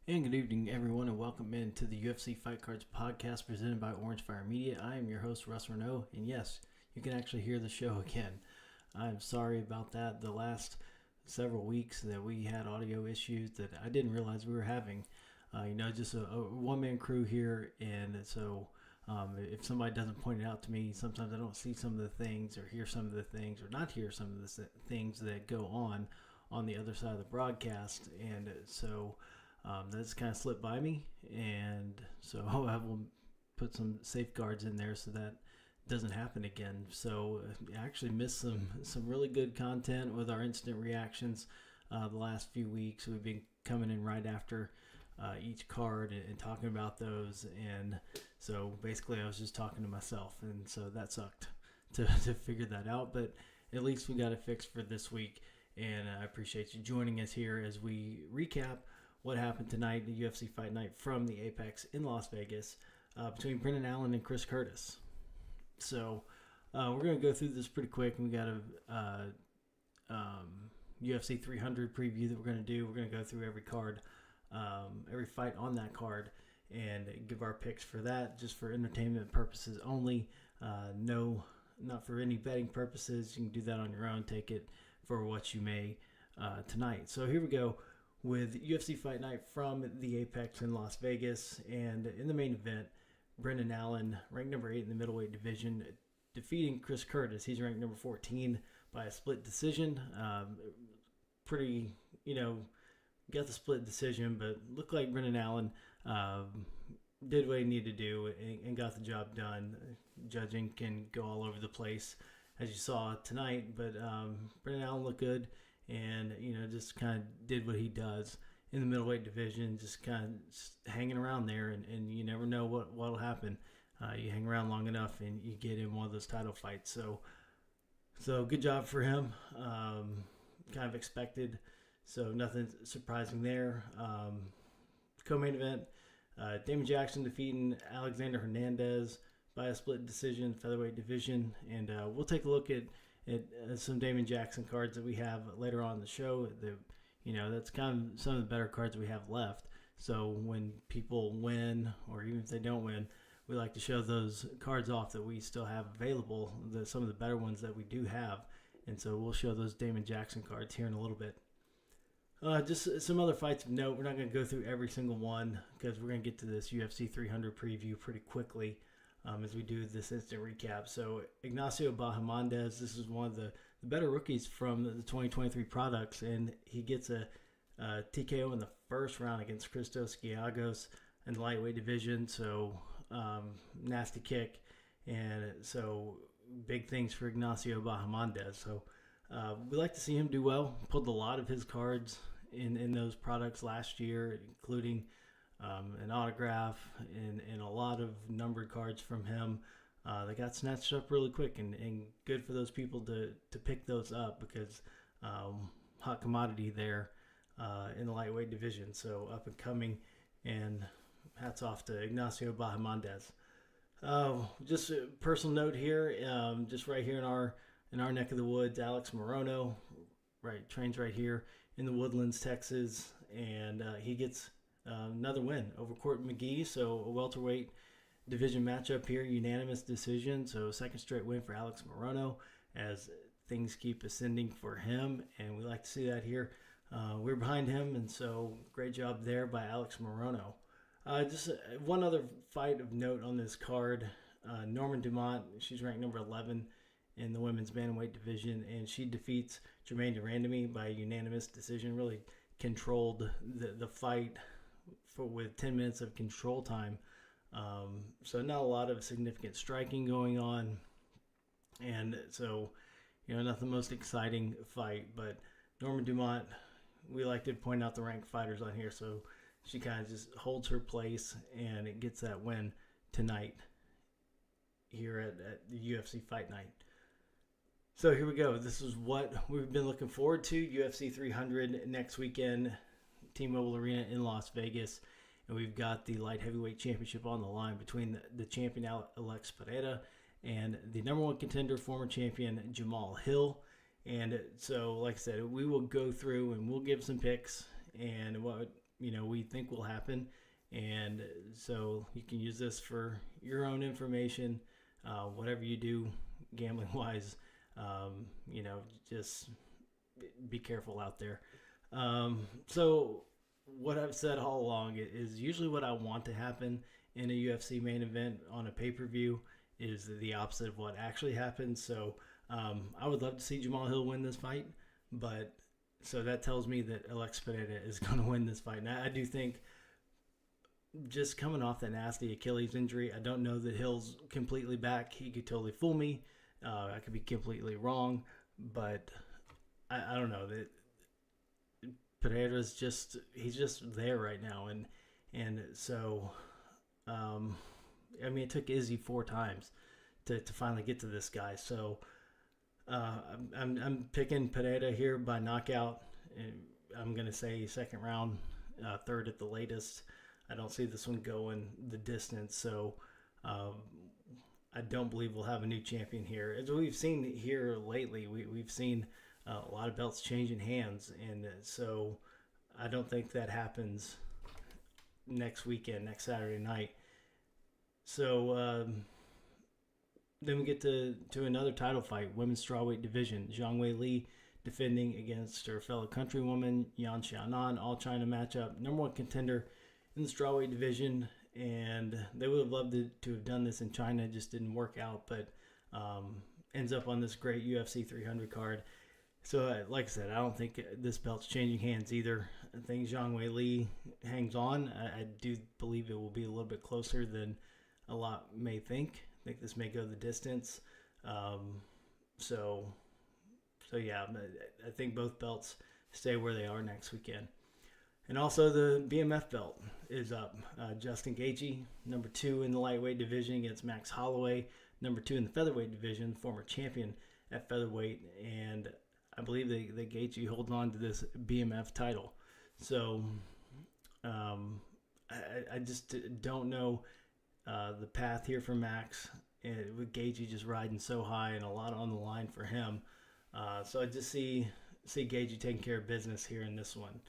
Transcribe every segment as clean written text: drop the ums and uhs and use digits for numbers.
And good evening, everyone, and welcome into the UFC Fight Cards podcast presented by Orange Fire Media. I am your host, Russ Renault, and yes, you can actually hear the show again. I'm sorry about that. The last several weeks that we had audio issues that I didn't realize we were having. Just a one-man crew here, and so if somebody doesn't point it out to me, sometimes I don't see some of the things or hear some of the things or not hear some of the things that go on the other side of the broadcast, and so that's kind of slipped by me, and so I will put some safeguards in there so that doesn't happen again. So I actually missed some really good content with our instant reactions the last few weeks. We've been coming in right after each card and talking about those, and so basically I was just talking to myself, and so that sucked to figure that out, but at least we got it fixed for this week, and I appreciate you joining us here as we recap what happened tonight, the UFC Fight Night from the Apex in Las Vegas between Brendan Allen and Chris Curtis. So we're going to go through this pretty quick. We got a UFC 300 preview that we're going to do. We're going to go through every card, every fight on that card, and give our picks for that, just for entertainment purposes only. No, not for any betting purposes. You can do that on your own. Take it for what you may tonight. So here we go with UFC Fight Night from the Apex in Las Vegas. And in the main event, Brendan Allen, ranked number 8 in the middleweight division, defeating Chris Curtis. He's ranked number 14 by a split decision. Got the split decision, but looked like Brendan Allen did what he needed to do and got the job done. Judging can go all over the place, as you saw tonight, but Brendan Allen looked good. And, just kind of did what he does in the middleweight division, just kind of hanging around there, and you never know what'll happen. You hang around long enough, and you get in one of those title fights. So good job for him. Kind of expected, so nothing surprising there. Co-main event, Damon Jackson defeating Alexander Hernandez by a split decision, featherweight division, and we'll take a look at some Damon Jackson cards that we have later on in the show. That's kind of some of the better cards we have left. So when people win, or even if they don't win, we like to show those cards off that we still have available, some of the better ones that we do have. And so we'll show those Damon Jackson cards here in a little bit. Just some other fights of note. We're not going to go through every single one because we're going to get to this UFC 300 preview pretty quickly. As we do this instant recap. So Ignacio Bahamondes, this is one of the better rookies from the 2023 products, and he gets a TKO in the first round against Christos Giagos in the lightweight division. So nasty kick, and so big things for Ignacio Bahamondes. So we like to see him do well. Pulled a lot of his cards in those products last year, including an autograph and a lot of numbered cards from him. They got snatched up really quick, and good for those people to pick those up because hot commodity there in the lightweight division. So up and coming, and hats off to Ignacio Bahamondes. Just a personal note here, just right here in our neck of the woods, Alex Morono, trains right here in the Woodlands, Texas, and he gets another win over Court McGee. So a welterweight division matchup here, unanimous decision. So second straight win for Alex Morono as things keep ascending for him, and we like to see that here. We're behind him, and so great job there by Alex Morono. Just one other fight of note on this card, Norman Dumont. She's ranked number 11 in the women's bantamweight division, and she defeats Jermaine Durandamy by unanimous decision. Really controlled the fight with 10 minutes of control time. So not a lot of significant striking going on. And so, not the most exciting fight, but Norman Dumont, we like to point out the ranked fighters on here. So she kind of just holds her place and it gets that win tonight here at the UFC Fight Night. So here we go. This is what we've been looking forward to. UFC 300 next weekend, T-Mobile Arena in Las Vegas. And we've got the light heavyweight championship on the line between the champion Alex Pereira and the number one contender, former champion Jamal Hill. And so, like I said, we will go through and we'll give some picks and what we think will happen. And so you can use this for your own information, whatever you do gambling wise. Just be careful out there. So what I've said all along is usually what I want to happen in a UFC main event on a pay-per-view is the opposite of what actually happens. So I would love to see Jamal Hill win this fight, but so that tells me that Alex Pereira is going to win this fight. And I do think just coming off that nasty Achilles injury, I don't know that Hill's completely back. He could totally fool me. I could be completely wrong, but I don't know that Pereira's he's just there right now, and so it took Izzy 4 times to finally get to this guy. So I'm picking Pereira here by knockout. And I'm gonna say second round, third at the latest. I don't see this one going the distance, so I don't believe we'll have a new champion here. As we've seen here lately, we've seen a lot of belts changing hands, and so I don't think that happens next weekend, next Saturday night. So then we get to another title fight, women's strawweight division. Zhang Wei Li defending against her fellow countrywoman, Yan Xiaonan, all China matchup. Number 1 contender in the strawweight division, and they would have loved to have done this in China. It just didn't work out, but ends up on this great UFC 300 card. So, like I said, I don't think this belt's changing hands either. I think Zhang Wei Li hangs on. I do believe it will be a little bit closer than a lot may think. I think this may go the distance. So yeah, I think both belts stay where they are next weekend. And also the BMF belt is up. Justin Gaethje, number 2 in the lightweight division against Max Holloway, number 2 in the featherweight division, former champion at featherweight, and I believe that Gaethje holds on to this BMF title. So I just don't know the path here for Max, and with Gaethje just riding so high and a lot on the line for him. So I just see Gaethje taking care of business here in this one.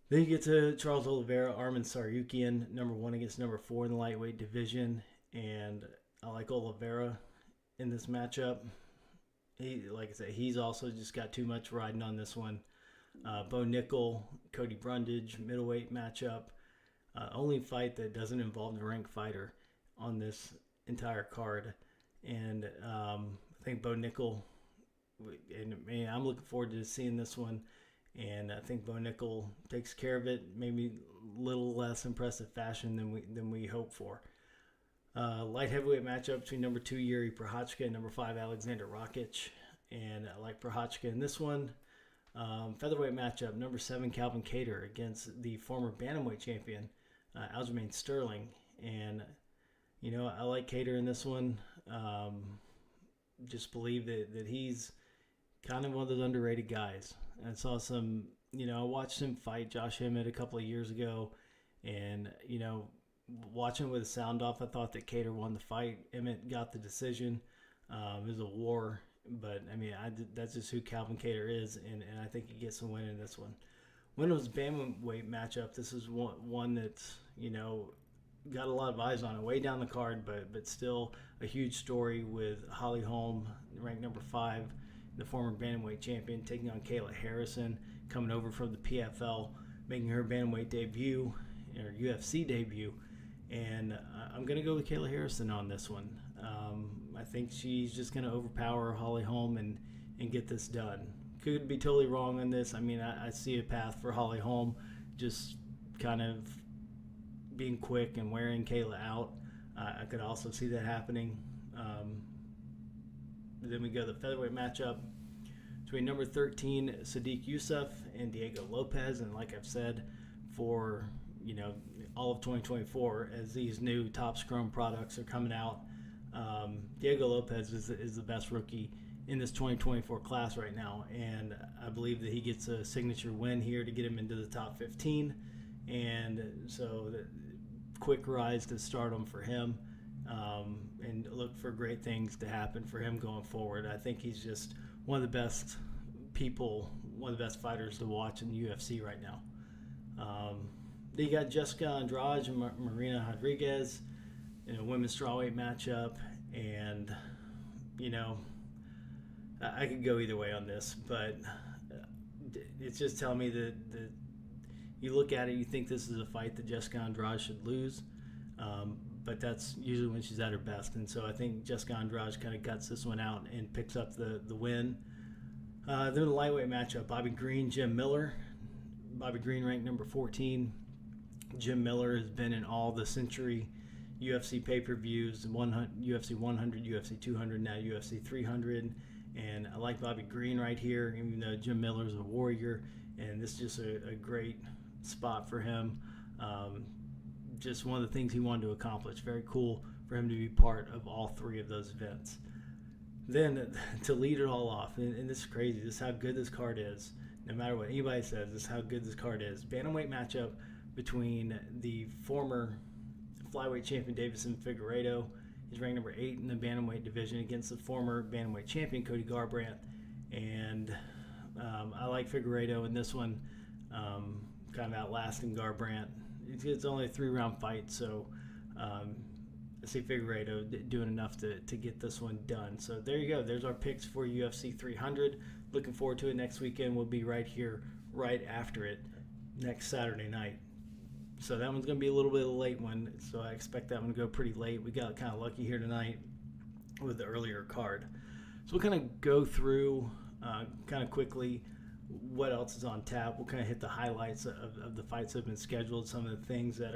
Then you get to Charles Oliveira, Arman Tsarukyan, number 1 against number 4 in the lightweight division, and I like Oliveira in this matchup. Like I said, he's also just got too much riding on this one. Bo Nickel, Cody Brundage, middleweight matchup. Only fight that doesn't involve the ranked fighter on this entire card. And I think Bo Nickel, and I'm looking forward to seeing this one. And I think Bo Nickel takes care of it, maybe a little less impressive fashion than we hope for. Light heavyweight matchup between number 2 Yuri Prochazka and number 5 Alexander Rakic, and I like Prochazka in this one. Featherweight matchup, number 7 Calvin Kattar against the former bantamweight champion Aljamain Sterling, and I like Kattar in this one. Just believe that he's kind of one of those underrated guys. I saw some, I watched him fight Josh Emmett a couple of years ago, and watching with the sound off, I thought that Kattar won the fight. Emmett got the decision. It was a war, but that's just who Calvin Kattar is, and I think he gets a win in this one. Women's bantamweight matchup. This is one that's got a lot of eyes on it, way down the card, but still a huge story with Holly Holm, ranked number 5, the former bantamweight champion, taking on Kayla Harrison, coming over from the PFL, making her bantamweight debut, or UFC debut. And I'm going to go with Kayla Harrison on this one. I think she's just going to overpower Holly Holm and get this done. Could be totally wrong on this. I see a path for Holly Holm just kind of being quick and wearing Kayla out. I could also see that happening. Then we go to the featherweight matchup between number 13 Sadiq Youssef and Diego Lopez. And like I've said, for all of 2024, as these new top scrum products are coming out, Diego Lopez is the best rookie in this 2024 class right now, and I believe that he gets a signature win here to get him into the top 15, and so the quick rise to stardom for him, and look for great things to happen for him going forward. I think he's just one of the best people, one of the best fighters to watch in the UFC right now. Then you got Jessica Andrade and Marina Rodriguez in a women's strawweight matchup, and I could go either way on this, but it's just telling me that you look at it, you think this is a fight that Jessica Andrade should lose, but that's usually when she's at her best, and so I think Jessica Andrade kind of guts this one out and picks up the win. Then the lightweight matchup, Bobby Green, Jim Miller. Bobby Green ranked number 14. Jim Miller has been in all the Century UFC pay-per-views, UFC 100, UFC 200, now UFC 300. And I like Bobby Green right here, even though Jim Miller is a warrior. And this is just a great spot for him. Just one of the things he wanted to accomplish. Very cool for him to be part of all three of those events. Then to lead it all off, and this is crazy, this is how good this card is. No matter what anybody says, this is how good this card is. Bantamweight matchup between the former flyweight champion Davison Figueiredo. He's ranked number 8 in the bantamweight division against the former bantamweight champion Cody Garbrandt. And I like Figueiredo in this one, kind of outlasting Garbrandt. It's only a 3-round fight, so I see Figueiredo doing enough to get this one done. So there you go. There's our picks for UFC 300. Looking forward to it next weekend. We'll be right here, right after it, next Saturday night. So that one's going to be a little bit of a late one, so I expect that one to go pretty late. We got kind of lucky here tonight with the earlier card. So we'll kind of go through kind of quickly what else is on tap. We'll kind of hit the highlights of the fights that have been scheduled, some of the things that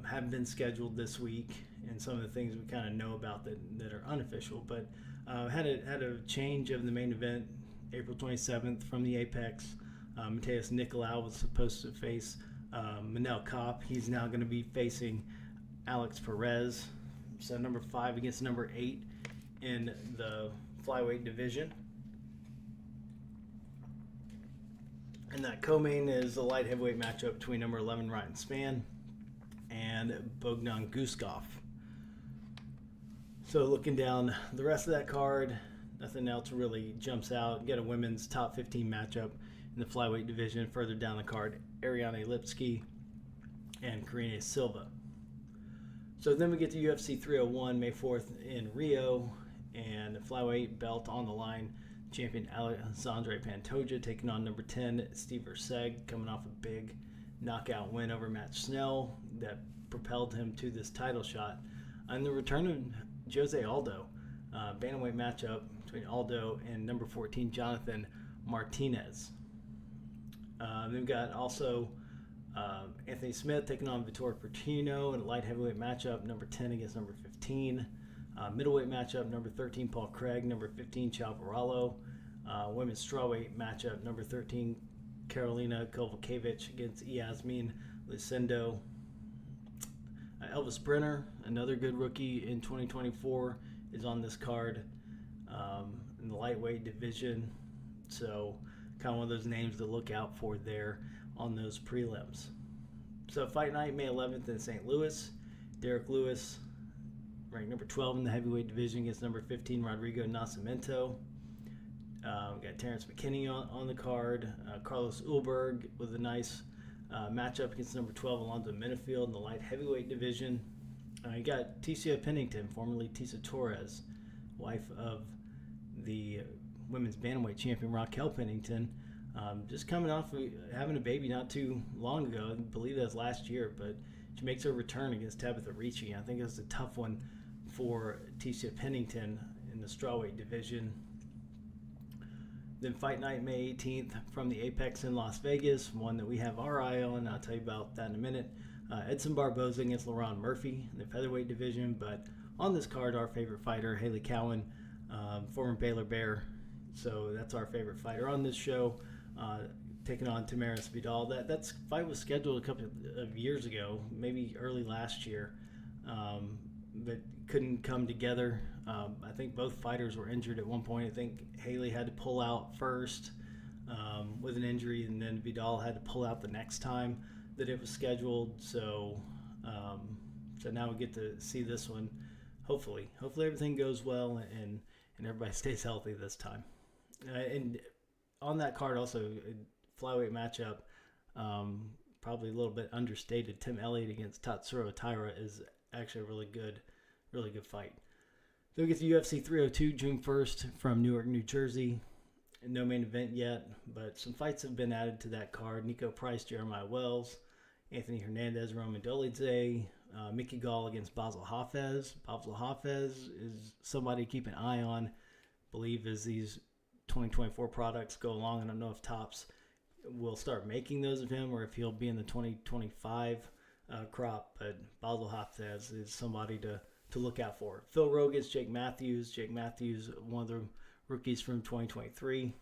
have been scheduled this week, and some of the things we kind of know about that are unofficial. But had a change of the main event, April 27th from the Apex. Mateus Nicolau was supposed to face Manel Kopp. He's now going to be facing Alex Perez. So number 5 against number 8 in the flyweight division. And that co-main is the light heavyweight matchup between number 11 Ryan Spann and Bogdan Guskov. So looking down the rest of that card, nothing else really jumps out. You got a women's top 15 matchup in the flyweight division. Further down the card, Ariane Lipski and Karine Silva. So then we get to UFC 301, May 4th in Rio, and the flyweight belt on the line. Champion Alexandre Pantoja taking on number 10 Steve Verseg, coming off a big knockout win over Matt Snell that propelled him to this title shot. And the return of Jose Aldo, bantamweight matchup between Aldo and number 14 Jonathan Martinez. Then we've got also Anthony Smith taking on Vitor Portino in a light heavyweight matchup, number 10 against number 15. Middleweight matchup, number 13 Paul Craig, number 15 Chao Varallo. Women's strawweight matchup, number 13 Karolina Kovalkiewicz against Yasmin Lucindo. Elvis Brenner, another good rookie in 2024, is on this card in the lightweight division. So kind of one of those names to look out for there on those prelims. So fight night, May 11th in St. Louis. Derek Lewis, ranked number 12 in the heavyweight division against number 15 Rodrigo Nascimento. We got Terrence McKinney on the card. Carlos Ulberg with a nice matchup against number 12 Alonzo Minifield in the light heavyweight division. You got Ticia Pennington, formerly Tisa Torres, wife of the women's bantamweight champion Raquel Pennington, just coming off of having a baby not too long ago. I believe that's last year, but she makes her return against Tabitha Ricci. I think it was a tough one for Ticia Pennington in the strawweight division. Then fight night, May 18th from the Apex in Las Vegas, one that we have our eye on. I'll tell you about that in a minute. Edson Barboza against LaRon Murphy in the featherweight division. But on this card, our favorite fighter, Haley Cowan, former Baylor Bear. So that's our favorite fighter on this show, taking on Tamaris Vidal. That fight was scheduled a couple of years ago, maybe early last year, but couldn't come together. I think both fighters were injured at one point. I think Haley had to pull out first with an injury, and then Vidal had to pull out the next time that it was scheduled. So now we get to see this one. Hopefully everything goes well and everybody stays healthy this time. And on that card also, a flyweight matchup, Probably a little bit understated. Tim Elliott against Tatsuro Taira is actually a really good fight. Then we get to UFC 302 June 1st from Newark, New Jersey. No main event yet, but some fights have been added to that card. Nico Price, Jeremiah Wells, Anthony Hernandez, Roman Dolidze, Mickey Gall against Basel Hafez. Basel Hafez is somebody to keep an eye on. I believe as these 2024 products go along, I don't know if Topps will start making those of him or if he'll be in the 2025 crop, but Basel Hafez is somebody to look out for. Phil Rogas, Jake Matthews. Jake Matthews, one of the rookies from 2023.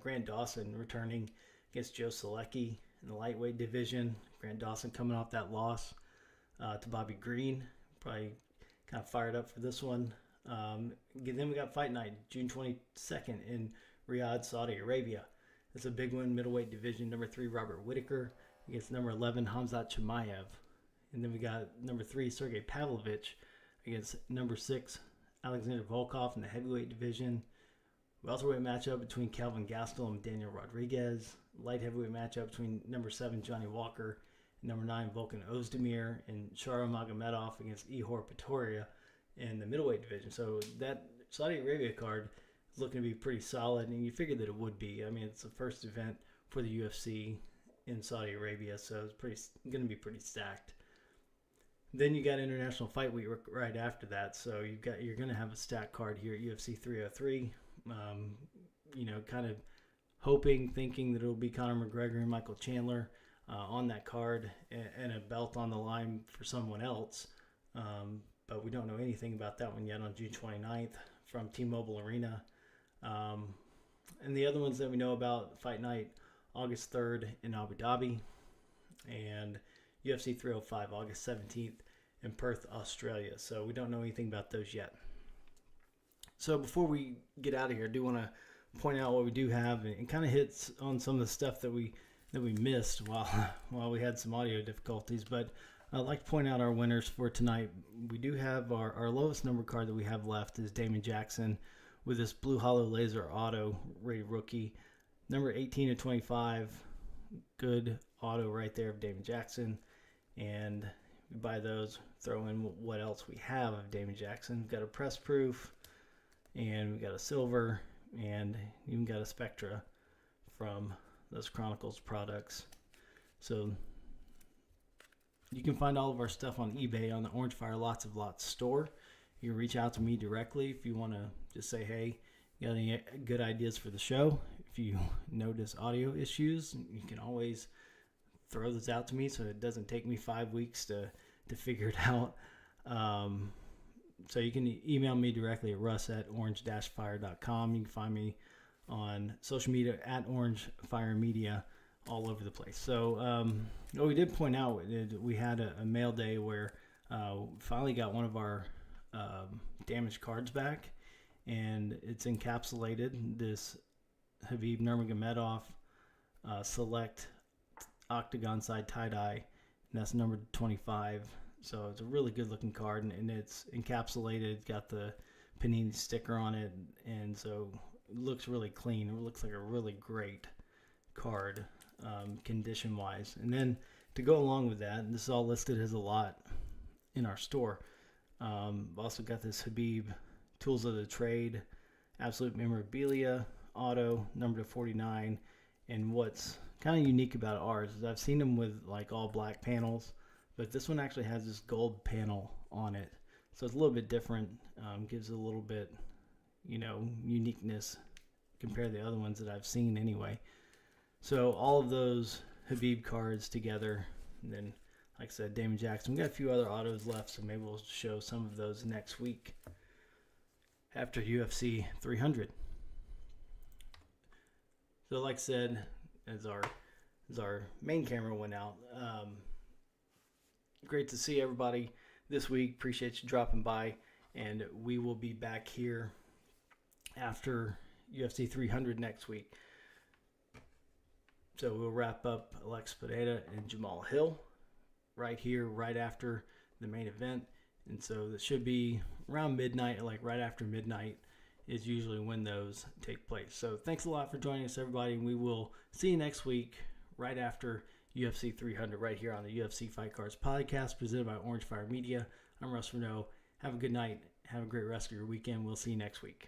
Grant Dawson returning against Joe Selecki in the lightweight division. Grant Dawson coming off that loss to Bobby Green. Probably kind of fired up for this one. Then we got Fight Night, June 22nd in Riyadh, Saudi Arabia. It's a big one, middleweight division. Number 3, Robert Whitaker against number 11, Hamzat Chimaev. And then we got number 3, Sergey Pavlovich against number 6, Alexander Volkov in the heavyweight division. Welterweight matchup between Calvin Gastel and Daniel Rodriguez. Light heavyweight matchup between number 7, Johnny Walker, and number 9, Volkan Ozdemir, and Sharo Magomedov against Ihor Pretoria in the middleweight division. So that Saudi Arabia card is looking to be pretty solid, and you figured that it would be. I mean, it's the first event for the UFC in Saudi Arabia, so it's going to be pretty stacked. Then you got International Fight Week right after that, so you're going to have a stacked card here at UFC 303. Kind of thinking that it'll be Conor McGregor and Michael Chandler on that card, and a belt on the line for someone else. But we don't know anything about that one yet on June 29th from T-Mobile Arena. And the other ones that we know about, Fight Night, August 3rd in Abu Dhabi, and UFC 305, August 17th in Perth, Australia. So we don't know anything about those yet. So before we get out of here, I do want to point out what we do have and kind of hits on some of the stuff that we missed while we had some audio difficulties. But I'd like to point out our winners for tonight. We do have our lowest number card that we have left is Damon Jackson with this Blue Hollow Laser Auto rated rookie. Number 18 to 25, good auto right there of Damon Jackson. And we buy those, throw in what else we have of Damon Jackson. We've got a press proof, and we got a silver, and even got a Spectra from those Chronicles products. So you can find all of our stuff on eBay on the Orange Fire Lots of Lots store. You can reach out to me directly if you want to just say, hey, you got any good ideas for the show? If you notice audio issues, you can always throw those out to me so it doesn't take me 5 weeks to figure it out. So you can email me directly at russ@orange-fire.com. You can find me on social media at Orange Fire Media all over the place. So what we did point out, we had a mail day where finally got one of our damaged cards back, and it's encapsulated this Habib Nurmagomedov Select Octagon Side Tie-Dye, and that's number 25. So it's a really good looking card, and it's encapsulated. It's got the Panini sticker on it, and so it looks really clean. It looks like a really great card, condition wise. And then to go along with that, and this is all listed as a lot in our store. Also got this Habib Tools of the Trade Absolute Memorabilia Auto number 49. And what's kind of unique about ours is I've seen them with like all black panels, but this one actually has this gold panel on it. So it's a little bit different, gives it a little bit, uniqueness compared to the other ones that I've seen anyway. So all of those Habib cards together, and then, like I said, Damon Jackson. We got a few other autos left, so maybe we'll show some of those next week after UFC 300. So like I said, as our main camera went out, great to see everybody this week. Appreciate you dropping by, and we will be back here after UFC 300 next week. So we'll wrap up Alex Pereira and Jamal Hill right here, right after the main event. And so that should be around midnight, like right after midnight is usually when those take place. So thanks a lot for joining us, everybody. And we will see you next week right after UFC 300 right here on the UFC Fight Cards podcast presented by Orange Fire Media. I'm Russ Renault. Have a good night. Have a great rest of your weekend. We'll see you next week.